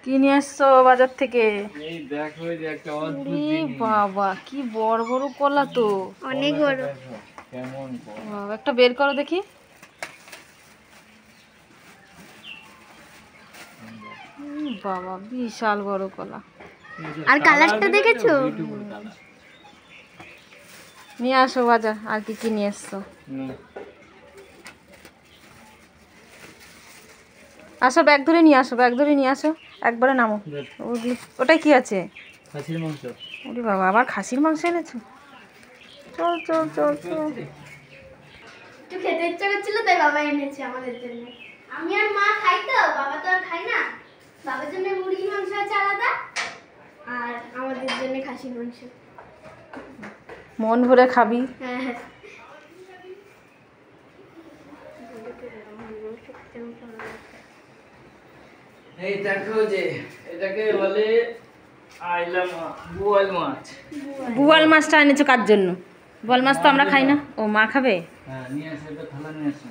কি নিয়ে আসছো বাজার থেকে? এই দেখো এই যে একটা অদ্ভুত জিনিস। বাবা কি বড় বড় কলা তো, অনেক বড়। কেমন কলা? বাবা একটা বের করো দেখি। বাবা বিশাল বড় কলা। আর কালারটা দেখেছো? নিয়ে আসো বাজার, আর কি কি নিয়ে এসছো? আসো ব্যাগ ধরে নিয়ে আসো, ব্যাগ ধরে নিয়ে আসো, একবারে নামো। ওটাই কি আছে? খাসির মাংস। ওরে বাবা আবার খাসির মাংস এনেছো? চল চল চল চল। একটু খেতে ইচ্ছা করছিল তাই বাবা এনেছে আমাদের জন্য। আমি আর মা খাই তো, বাবা তো আর খাই না। বাবার জন্য মুরগি মাংস আছে আলাদা, আর আমাদের জন্য খাসির মাংস। মন ভরে খাবি। হ্যাঁ হ্যাঁ। এই দেখো যে এটাকে বলে আইলা মাছ, বোয়াল মাছ। বোয়াল মাছটা এনেছো কার জন্য? বোয়াল মাছ তো আমরা খাই না। ও মা খাবে? হ্যাঁ নিয়ে আসো, এটা থালা নিয়ে আসো।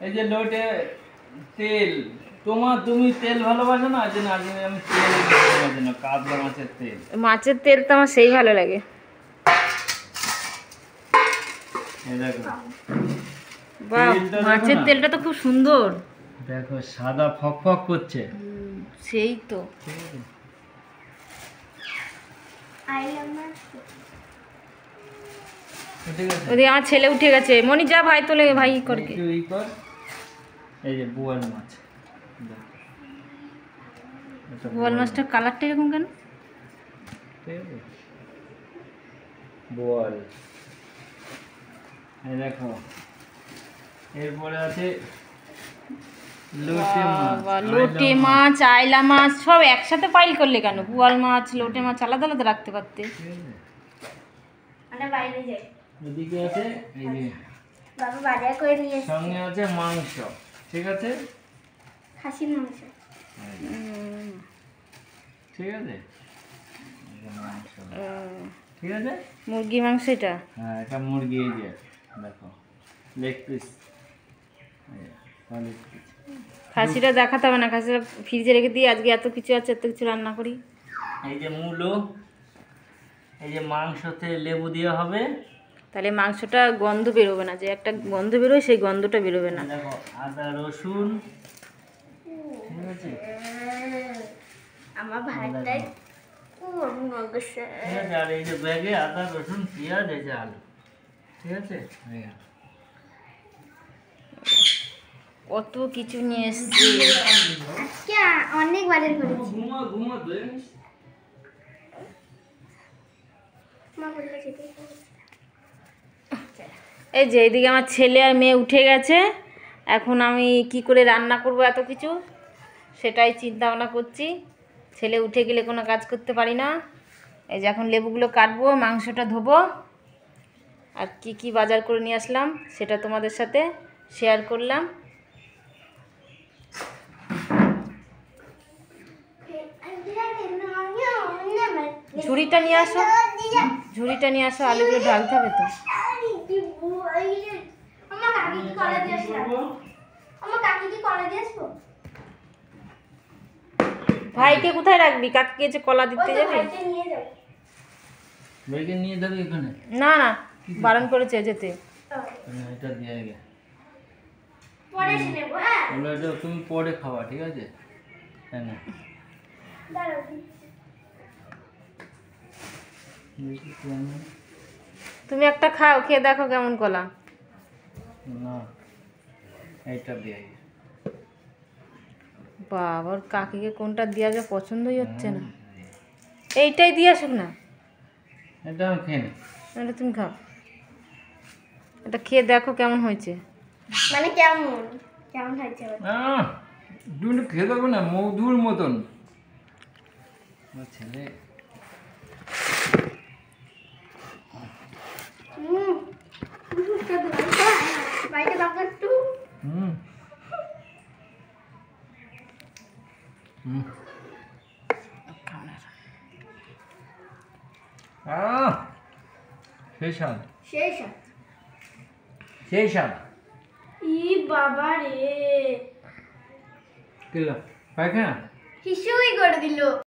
এই যে লোটে তেল, তুমি তেল ভালোবাসো না? আজ আমি তেল ভালোবাসি না, কাতলা মাছের তেল। মাছের তেল তো আমার সেই ভালো লাগে। এই দেখো বাহ, তেলটা দেখো মাছের না? তেলটা তো খুব সুন্দর। দেখো সাদা ফক ফক করছে। সেই তো। ঠিক আছে? ঠিক আছে, ওদিকে আমার ছেলে উঠে গেছে। মনি যা ভাই তোলে, ভাই করকে। একটু কর। এই যে বোয়াল মাছ, দেখো। এটা বোয়াল মাছটার কালারটা এরকম কেন? ঠিক আছে? বোয়াল। এই দেখো এরপরে আছে লোটে মাছ। বাবা, লোটে মাছ, আইলা মাছ সব একসাথে পাইল করলে কেন? বোয়াল মাছ লোটে মাছ আলাদা আলাদা রাখতে পারতে। ঠিক আছে? আমরা বাইরে যাই। এদিকে আছে এই যে বাবা বাজার করে নিয়ে এসেছে সঙ্গে আছে মাংস। ঠিক আছে? খাসির মাংস। ঠিক আছে? এই যে মাংস। ঠিক আছে? মুরগি মাংস এটা? হ্যাঁ এটা মুরগি। এই যে দেখো লেগ পিস। Leg piece. খাসিটা দেখাতে হবে না, খাসিটা ফ্রিজে রেখে দিয়ে আজকে এত কিছু আছে, এত কিছু রান্না করি। এই যে মূলো, এই যে মাংসতে লেবু দেওয়া হবে। তাহলে মাংসটা গন্ধ বেরোবে না, যে একটা গন্ধ বেরোয় সেই গন্ধটা বেরোবে না। দেখো আদা রসুন। ঠিক আছে? আমার ভাতটাই ঠিক আছে, আর এই যে ব্যাগে আদা রসুন পেঁয়াজ, এই যে আলু। ঠিক আছে? কত কিছু নিয়ে এসছি। আজকে অনেক বাজার করেছি। ঘুমা মা বললো যেতে। এই যে এইদিকে আমার ছেলে আর মেয়ে উঠে গেছে। এখন আমি কি করে রান্না করব এত কিছু সেটাই চিন্তা ভাবনা করছি। ছেলে উঠে গেলে কোনো কাজ করতে পারি না। এই যে এখন লেবুগুলো কাটবো, মাংসটা ধোবো, আর কি কি বাজার করে নিয়ে আসলাম সেটা তোমাদের সাথে শেয়ার করলাম। ঝুড়িটা নিয়ে আসো, ঝুড়িটা নিয়ে আসো, আলুগুলো ঢালতে হবে তো। ভাইকে কোথায় রাখবি? কাকে যে কলা দিতে যাবে? ব্যাগে নিয়ে যাবে এখানে। না না, বারণ করেছে যেতে। এটা দিয়ে গে। পরে এসে নেবো। হ্যাঁ এটা তুমি পরে খাওয়া। ঠিক আছে? হ্যাঁ না তুমি একটা খাও, খেয়ে দেখো কেমন কলা। না এইটা দিয়ে গে। বাবার কাকিকে কোনটা দেওয়া যায় পছন্দই হচ্ছে না। এইটাই দিয়ে আসুক না। এটা আমি খেয়ে নিই। এটা তুমি খাও, এটা খেয়ে দেখো কেমন হয়েছে। মানে কেমন কেমন হয়েছে? তুমি তো খেয়ে দেখো না, মধুর মতন। আমার ছেলে বাইরে বাবা একটু সেই স্বাদ, শেষ। সেই স্বাদ। ই বাবা রে, কিলো পায়খানা হিসুই করে দিল।